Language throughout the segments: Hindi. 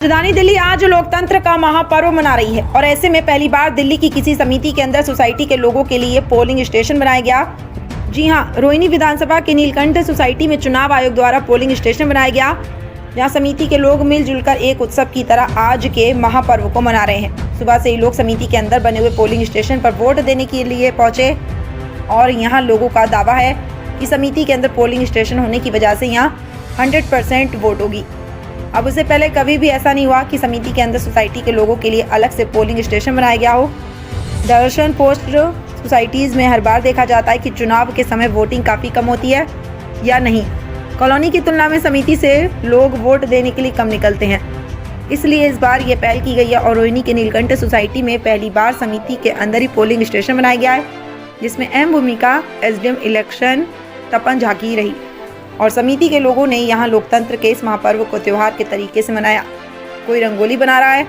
राजधानी दिल्ली आज लोकतंत्र का महापर्व मना रही है और ऐसे में पहली बार दिल्ली की किसी समिति के अंदर सोसाइटी के लोगों के लिए पोलिंग स्टेशन बनाया गया। जी हां, रोहिणी विधानसभा के नीलकंठ सोसाइटी में चुनाव आयोग द्वारा पोलिंग स्टेशन बनाया गया, जहां समिति के लोग मिलजुल कर एक उत्सव की तरह आज के महापर्व को मना रहे हैं। सुबह से ही लोग समिति के अंदर बने हुए पोलिंग स्टेशन पर वोट देने के लिए पहुंचे और यहाँ लोगों का दावा है कि समिति के अंदर पोलिंग स्टेशन होने की वजह से यहाँ 100% वोट होगी। अब उससे पहले कभी भी ऐसा नहीं हुआ कि समिति के अंदर सोसाइटी के लोगों के लिए अलग से पोलिंग स्टेशन बनाया गया हो। दर्शन पोस्ट सोसाइटीज़ में हर बार देखा जाता है कि चुनाव के समय वोटिंग काफ़ी कम होती है या नहीं। कॉलोनी की तुलना में समिति से लोग वोट देने के लिए कम निकलते हैं, इसलिए इस बार ये पहल की गई है और रोहिणी के नीलकंठ सोसाइटी में पहली बार समिति के अंदर ही पोलिंग स्टेशन बनाया गया है, जिसमें अहम भूमिका एसडीएम इलेक्शन तपन झा की रही और समिति के लोगों ने यहाँ लोकतंत्र के इस महापर्व को त्योहार के तरीके से मनाया। कोई रंगोली बना रहा है,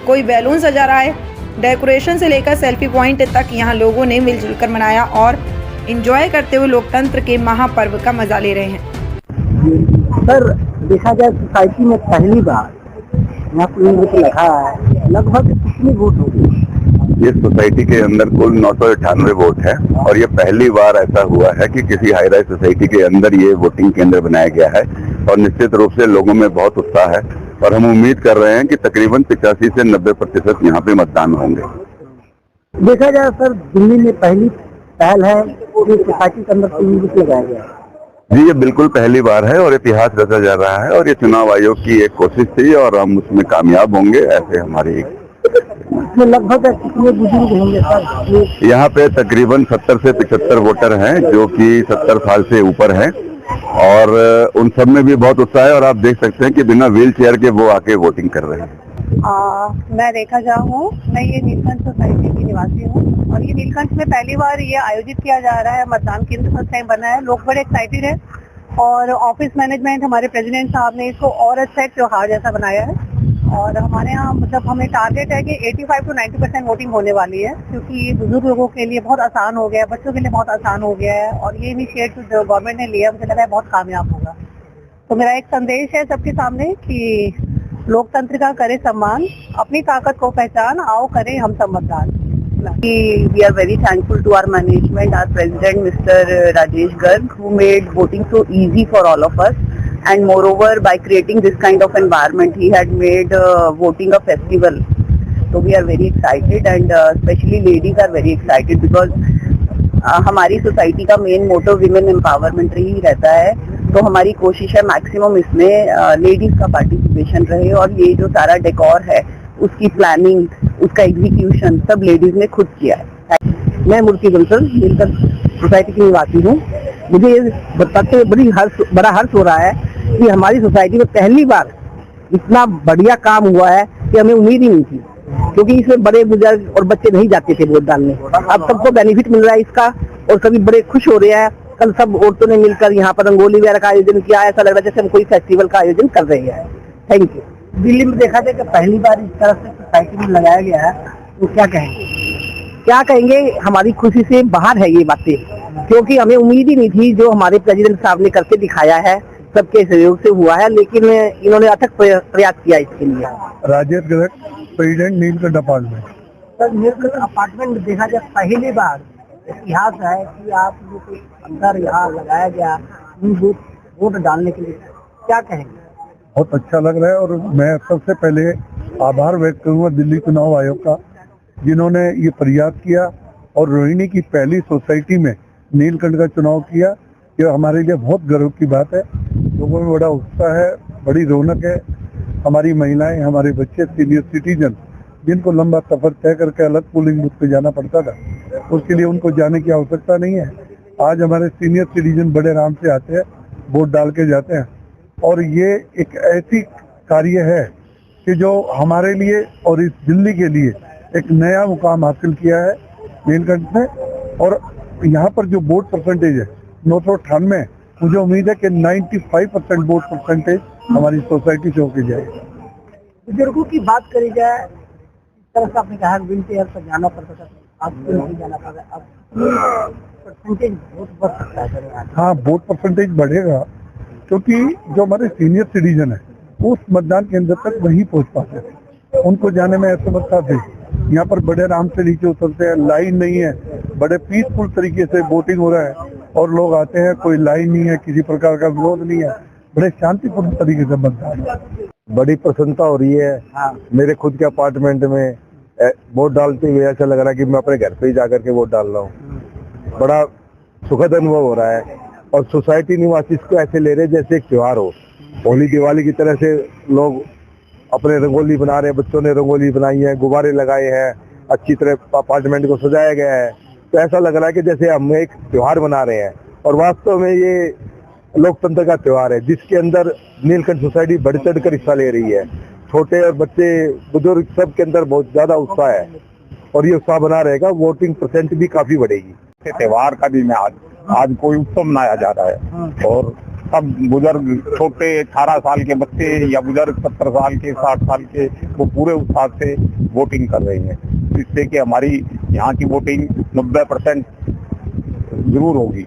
कोई बैलून सजा रहा है, डेकोरेशन से लेकर सेल्फी पॉइंट तक यहाँ लोगों ने मिलजुल कर मनाया और एंजॉय करते हुए लोकतंत्र के महापर्व का मजा ले रहे हैं। सर, देखा जाए सोसाइटी में पहली बार यहाँ पोलिंग बूथ लगा है, लगभग कितनी वोट होगी? इस सोसाइटी के अंदर कुल 998 वोट है और ये पहली बार ऐसा हुआ है कि किसी हाई राइज सोसाइटी के अंदर ये वोटिंग केंद्र बनाया गया है और निश्चित रूप से लोगों में बहुत उत्साह है और हम उम्मीद कर रहे हैं कि तकरीबन 85 से 90% यहाँ पे मतदान होंगे। देखा जाए सर, दिल्ली में पहली पहल है कि सोसाइटी के अंदर पोलिंग बूथ लगाया गया है। जी, ये बिल्कुल पहली बार है और इतिहास रचा जा रहा है और ये चुनाव आयोग की एक कोशिश थी और हम उसमें कामयाब होंगे, ऐसे हमारी लगभग कितने बुजुर्ग होंगे सर? यहाँ पे तकरीबन 70 से 75 वोटर हैं जो कि 70 साल से ऊपर हैं और उन सब में भी बहुत उत्साह है और आप देख सकते हैं कि बिना व्हील चेयर के वो आके वोटिंग कर रहे हैं। मैं रेखा झा हूँ, मैं ये नीलकंठ सोसाइटी की निवासी हूँ और ये नीलकंठ में पहली बार ये आयोजित किया जा रहा है। मतदान केंद्र फर्स्ट टाइम बना है, लोग बड़े एक्साइटेड है और ऑफिस मैनेजमेंट हमारे प्रेसिडेंट साहब ने इसको और अच्छा एक त्योहार जैसा बनाया है और हमारे यहाँ मतलब हमें टारगेट है कि 85 to 90% वोटिंग होने वाली है, क्योंकि बुजुर्ग लोगों के लिए बहुत आसान हो गया है, बच्चों के लिए बहुत आसान हो गया है और ये इनिशिएटिव जो गवर्नमेंट ने लिया मुझे लगा है बहुत कामयाब होगा। तो मेरा एक संदेश है सबके सामने कि लोकतंत्र का करे सम्मान, अपनी ताकत को पहचान, आओ करें हम सब मतदान। We are very thankful to our management, our president Mr. Rajesh Garg, who made voting so easy for all of us. And moreover, by creating this kind of environment, he had made voting a festival. So we are very excited and especially ladies are very excited because हमारी सोसाइटी का मेन मोटो विमेन एम्पावरमेंट ही रहता है, तो हमारी कोशिश है मैक्सिमम इसमें लेडीज का पार्टिसिपेशन रहे और ये जो सारा डेकोर है उसकी प्लानिंग, उसका एग्जीक्यूशन सब लेडीज ने खुद किया है। मैं मूर्ति बंसल नीलकंठ सोसाइटी की निवासी हूँ। मुझे ये बताते हुए बड़ा हर्ष हो रहा है कि हमारी सोसाइटी में पहली बार इतना बढ़िया काम हुआ है कि हमें उम्मीद ही नहीं थी, क्योंकि इसमें बड़े बुजुर्ग और बच्चे नहीं जाते थे वोट डालने। अब सबको बेनिफिट मिल रहा है इसका और सभी बड़े खुश हो रहे हैं। कल सब औरतों ने मिलकर यहाँ पर रंगोली वगैरह का आयोजन किया, ऐसा लग रहा है जैसे हम कोई फेस्टिवल का आयोजन कर रहे हैं। Thank you. दिल्ली में देखा जाए कि पहली बार इस तरह से सोसाइटी में लगाया गया है, तो क्या कहेंगे? हमारी खुशी से बाहर है ये बातें, क्योंकि हमें उम्मीद ही नहीं थी। जो हमारे प्रेसिडेंट साहब ने करके दिखाया है, सबके सहयोग से हुआ है, लेकिन इन्होंने अथक प्रयास किया इसके लिए। Rajesh Garg, president Neelkanth apartment. Sir, Neelkanth apartment में देखा जाए पहली बार इतिहास है कि आप लोग के अंदर यहाँ लगाया गया वोट डालने के लिए, क्या कहेंगे? बहुत अच्छा लग रहा है और मैं सबसे पहले आभार व्यक्त करूंगा दिल्ली चुनाव आयोग का, जिन्होंने ये प्रयास किया और रोहिणी की पहली सोसाइटी में नीलकंठ का चुनाव किया। ये हमारे लिए बहुत गर्व की बात है। लोगों में बड़ा उत्साह है, बड़ी रौनक है। हमारी महिलाएं, हमारे बच्चे, सीनियर सिटीजन जिनको लंबा सफर तय करके अलग पोलिंग बूथ पे जाना पड़ता था, उसके लिए उनको जाने की आवश्यकता नहीं है। आज हमारे सीनियर सिटीजन बड़े आराम से आते हैं, वोट डाल के जाते हैं और ये एक ऐसी कार्य है कि जो हमारे लिए और इस दिल्ली के लिए एक नया मुकाम हासिल किया है नीलकंठ ने। और यहाँ पर जो वोट परसेंटेज है 998, मुझे उम्मीद है कि 95% वोट परसेंटेज हमारी सोसाइटी से होके जाएगी। बुजुर्गों की बात करी जाए, इस तरह से आपने कहा व्हील चेयर पर जाना पड़ता था, अब नहीं जाना पड़ रहा, अब परसेंटेज वोट बढ़ सकता है। हाँ, वोट परसेंटेज बढ़ेगा क्योंकि जो हमारे सीनियर सिटीजन है उस मतदान केंद्र तक नहीं पहुंच पाते थे, उनको जाने में असमर्थता थी। यहाँ पर बड़े आराम से नीचे उतरते हैं, लाइन नहीं है, बड़े पीसफुल तरीके से वोटिंग हो रहा है और लोग आते हैं, कोई लाइन नहीं है, किसी प्रकार का विरोध नहीं है, बड़े शांतिपूर्ण तरीके से मतदान। बड़ी प्रसन्नता हो रही है। मेरे खुद के अपार्टमेंट में वोट डालते हुए ऐसा लग रहा है कि मैं अपने घर पे ही जाकर के वोट डाल रहा हूँ। बड़ा सुखद अनुभव हो रहा है और सोसाइटी निवासी इसको ऐसे ले रहे जैसे एक त्योहार हो। होली दिवाली की तरह से लोग अपने रंगोली बना रहे हैं, बच्चों ने रंगोली बनाई है, गुब्बारे लगाए हैं, अच्छी तरह अपार्टमेंट को सजाया गया है। तो ऐसा लग रहा है कि जैसे हम एक त्योहार मना रहे हैं और वास्तव में ये लोकतंत्र का त्योहार है जिसके अंदर नीलकंठ सोसाइटी बढ़ चढ़ कर हिस्सा ले रही है। छोटे और बच्चे बुजुर्ग सब के अंदर बहुत ज्यादा उत्साह है और ये उत्साह बना रहेगा। वोटिंग परसेंट भी काफी बढ़ेगी। त्योहार का दिन है आज कोई उत्सव मनाया जा रहा है और सब बुजुर्ग, छोटे 18 साल के बच्चे या बुजुर्ग 70 साल के, 60 साल के, वो पूरे उत्साह से वोटिंग कर रहे हैं, जिससे कि हमारी यहाँ की वोटिंग 90% जरूर होगी।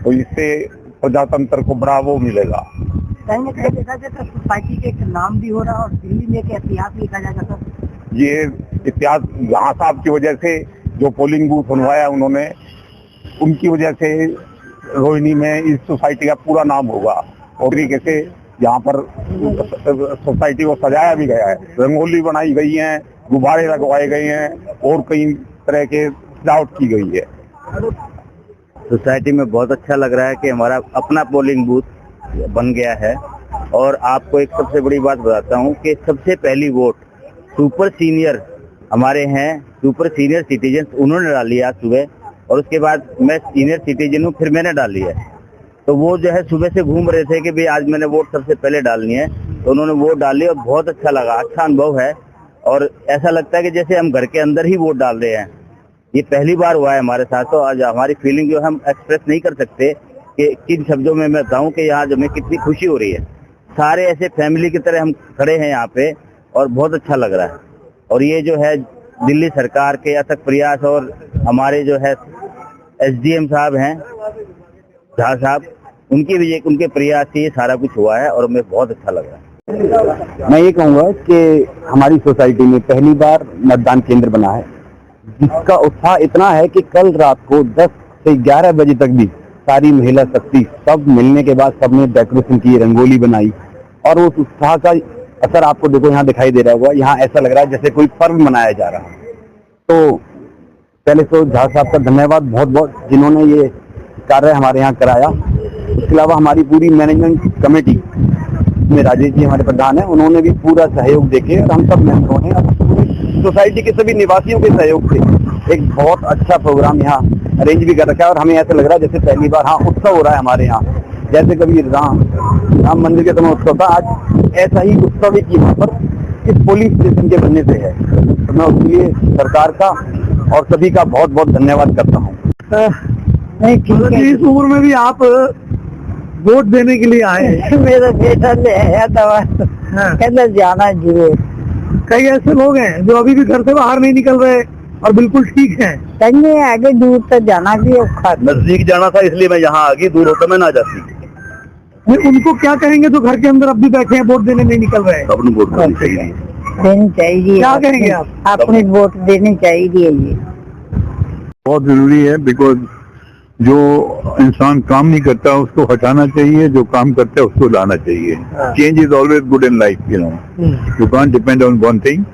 तो इससे प्रजातंत्र को बड़ा वो मिलेगा। देखा जाए तो सोसाइटी के एक नाम भी हो रहा है और दिल्ली में एक इतिहास लिखा जाएगा सर। ये इतिहास यहाँ साहब की वजह से जो पोलिंग बूथ बनवाया उन्होंने, उनकी वजह से रोहिणी में इस सोसाइटी का पूरा नाम होगा। और तरीके से यहाँ पर सोसाइटी को सजाया भी गया है, रंगोली बनाई गई है, गुब्बारे लगवाए गए हैं और कई तरह के सजावट की गई है। सोसाइटी में बहुत अच्छा लग रहा है कि हमारा अपना पोलिंग बूथ बन गया है। और आपको एक सबसे बड़ी बात बताता हूँ कि सबसे पहली वोट सुपर सीनियर हमारे हैं, सुपर सीनियर सिटीजन, उन्होंने डाली आज सुबह। और उसके बाद मैं सीनियर सिटीजन हूँ, फिर मैंने डाली है। तो वो जो है सुबह से घूम रहे थे कि भाई आज मैंने वोट सबसे पहले डालनी है, तो उन्होंने वोट डाली और बहुत अच्छा लगा, अच्छा अनुभव है। और ऐसा लगता है कि जैसे हम घर के अंदर ही वोट डाल रहे हैं। ये पहली बार हुआ है हमारे साथ। तो आज हमारी फीलिंग जो हम एक्सप्रेस नहीं कर सकते कि किन शब्दों में मैं बताऊं कि यहाँ हमें कितनी खुशी हो रही है। सारे ऐसे फैमिली की तरह हम खड़े हैं यहाँ पे और बहुत अच्छा लग रहा है। और ये जो है दिल्ली सरकार के अथक प्रयास और हमारे जो है SDM साहब हैं, झा साहब, उनके प्रयास से ये सारा कुछ हुआ है और हमें बहुत अच्छा लग रहा है। मैं ये कहूँगा कि हमारी सोसाइटी में पहली बार मतदान केंद्र बना है, जिसका उत्साह इतना है कि कल रात को 10 से 11 बजे तक भी सारी महिला शक्ति सब मिलने के बाद सबने डेकोरेशन की, रंगोली बनाई और उस उत्साह का असर आपको देखो यहाँ दिखाई दे रहा होगा। यहाँ ऐसा लग रहा है जैसे कोई पर्व मनाया जा रहा है। तो पहले तो झा साहब का धन्यवाद बहुत बहुत, जिन्होंने ये कार्य हमारे यहाँ कराया। इसके अलावा हमारी पूरी मैनेजमेंट कमेटी में राजेश जी हमारे प्रधान हैं, उन्होंने भी पूरा सहयोग देके और हम सब मेंबरों ने और पूरी सोसाइटी के सभी निवासियों के सहयोग से एक बहुत अच्छा प्रोग्राम यहाँ अरेंज भी कर रखा है। और हमें ऐसा लग रहा है जैसे पहली बार हाँ उत्सव हो रहा है हमारे यहाँ। जैसे कभी राम मंदिर के समय उत्सव था, आज ऐसा ही उत्सव एक यहाँ पर इस पुलिस स्टेशन के बनने से है। तो मैं उसके लिए सरकार का और सभी का बहुत बहुत धन्यवाद करता हूँ। इस उम्र में भी आप वोट देने के लिए आए? मेरा बेटा ले आया दवा, कहना जाना जरूर। कई ऐसे लोग हैं जो अभी भी घर से बाहर नहीं निकल रहे और बिल्कुल ठीक हैं। कहीं आगे दूर तक जाना भी औखा, नजदीक जाना था इसलिए मैं यहाँ आ गई, दूर होता मैं ना जाती। उनको क्या कहेंगे जो घर के अंदर अब भी बैठे हैं, वोट देने नहीं निकल रहे? सबने वोट देनी चाहिए। देनी चाहिए। क्या कहेंगे आप? अपनी वोट देनी चाहिए। ये बहुत जरूरी है, बिकॉज जो इंसान काम नहीं करता उसको हटाना चाहिए, जो काम करता है उसको लाना चाहिए। Change is always good in life, you can't depend on one thing.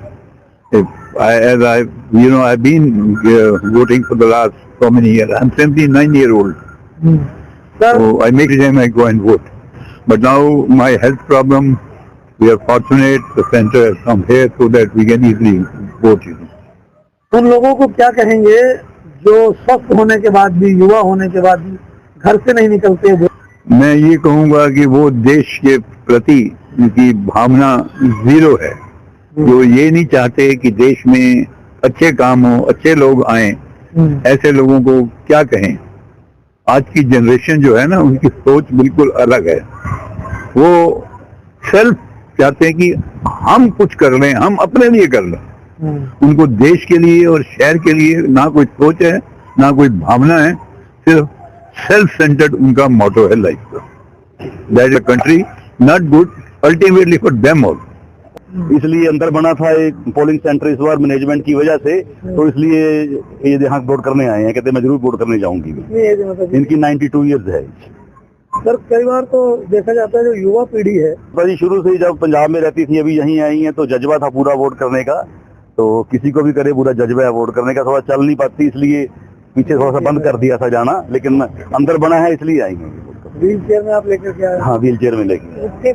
I've been voting for the last so many years. I'm 79-year-old. So I make the time I go and vote. But now my health problem, we are fortunate the center has come here so that we can easily vote. उन लोगों को क्या कहेंगे जो स्वस्थ होने के बाद भी, युवा होने के बाद भी घर से नहीं निकलते? मैं ये कहूँगा कि वो देश के प्रति उनकी भावना जीरो है, जो ये नहीं चाहते कि देश में अच्छे काम हो, अच्छे लोग आए। ऐसे लोगों को क्या कहें? आज की जनरेशन जो है ना, उनकी सोच बिल्कुल अलग है। वो सेल्फ चाहते हैं कि हम कुछ कर लें, हम अपने लिए कर लें। उनको देश के लिए और शहर के लिए ना कोई सोच है, ना कोई भावना है, सिर्फ सेल्फ सेंटर्ड उनका मोटो है लाइफ का। That is a country not good ultimately for them all. इसलिए अंदर बना था एक पोलिंग सेंटर इस बार मैनेजमेंट की वजह से, तो इसलिए ये यहाँ वोट करने आए हैं, कहते मैं जरूर वोट करने जाऊंगी। इनकी 92 ईयर्स है। सर कई बार तो देखा जाता है जो युवा पीढ़ी है भाई शुरू से ही जब पंजाब में रहती थी, अभी यहीं आई हैं, तो जज्बा था पूरा वोट करने का, तो किसी को भी करे पूरा जज्बा है वोट करने का। थोड़ा चल नहीं पाती इसलिए पीछे थोड़ा सा बंद कर दिया था जाना, लेकिन अंदर बना है इसलिए आई हैं। व्हील चेयर में आप लेकर के आए? हाँ, व्हील चेयर में लेके।